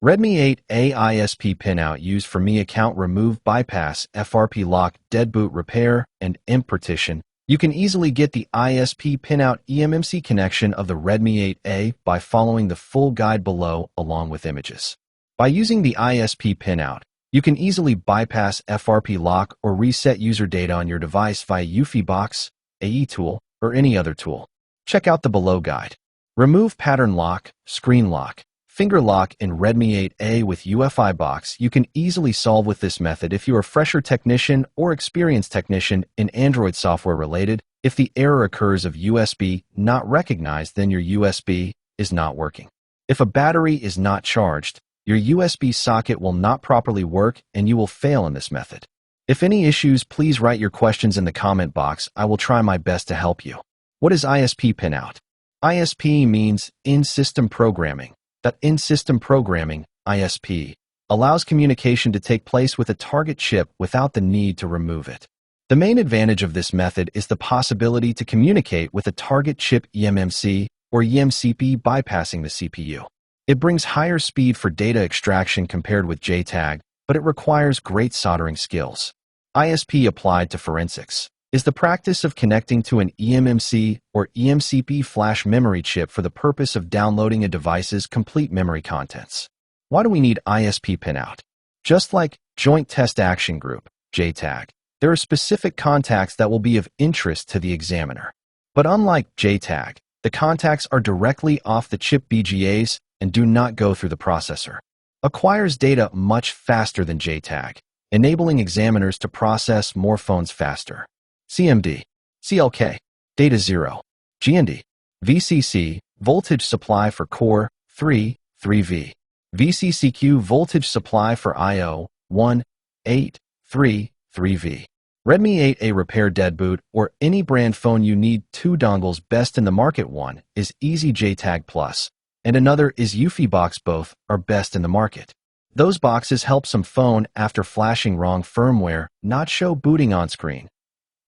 Redmi 8A ISP Pinout used for Mi account remove bypass FRP lock dead boot repair and IMP partition. You can easily get the ISP Pinout EMMC connection of the Redmi 8A by following the full guide below along with images. By using the ISP Pinout, you can easily bypass FRP lock or reset user data on your device via UFi Box, AE tool, or any other tool. Check out the below guide. Remove pattern lock, screen lock, finger lock in Redmi 8A with UFi Box. You can easily solve with this method if you are a fresher technician or experienced technician in Android software related. If the error occurs of USB not recognized, then your USB is not working. If a battery is not charged, your USB socket will not properly work and you will fail in this method. If any issues, please write your questions in the comment box. I will try my best to help you. What is ISP Pinout? ISP means in-system programming. That in-system programming, ISP, allows communication to take place with a target chip without the need to remove it. The main advantage of this method is the possibility to communicate with a target chip eMMC or eMCP bypassing the CPU. It brings higher speed for data extraction compared with JTAG, but it requires great soldering skills. ISP applied to forensics is the practice of connecting to an eMMC or eMCP flash memory chip for the purpose of downloading a device's complete memory contents. Why do we need ISP Pinout? Just like Joint Test Action Group, JTAG, there are specific contacts that will be of interest to the examiner. But unlike JTAG, the contacts are directly off the chip BGAs and do not go through the processor. Acquires data much faster than JTAG, enabling examiners to process more phones faster. CMD, CLK, Data 0, GND, VCC, voltage supply for Core 3, 3V, VCCQ voltage supply for IO 1, 8, 3, 3V. Redmi 8A repair dead boot or any brand phone you need 2 dongles. Best in the market. One is Easy JTAG Plus, and another is UFi Box. Both are best in the market. Those boxes help some phone after flashing wrong firmware not show booting on screen.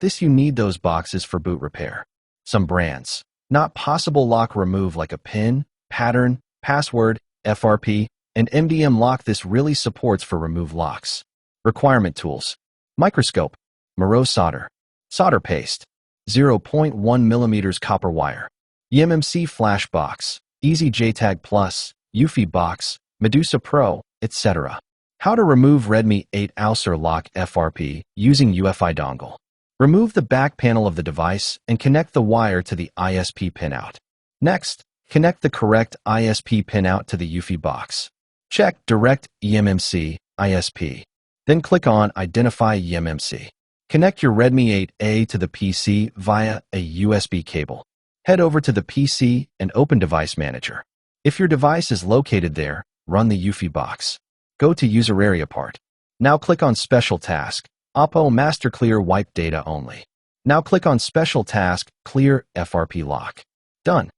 This you need those boxes for boot repair. Some brands, not possible lock remove like a pin, pattern, password, FRP, and MDM lock. This really supports for remove locks. Requirement tools: microscope, morose solder, solder paste, 0.1 mm copper wire, eMMC flash box, Easy JTAG Plus, UFi Box, Medusa Pro, etc. How to remove Redmi 8 Ouser lock FRP using UFi dongle. Remove the back panel of the device and connect the wire to the ISP pinout. Next, connect the correct ISP pinout to the UFi Box. Check Direct eMMC ISP. Then click on Identify eMMC. Connect your Redmi 8A to the PC via a USB cable. Head over to the PC and open Device Manager. If your device is located there, run the UFi Box. Go to User Area part. Now click on Special Task. Oppo Master Clear Wipe Data Only. Now click on Special Task, Clear FRP Lock. Done.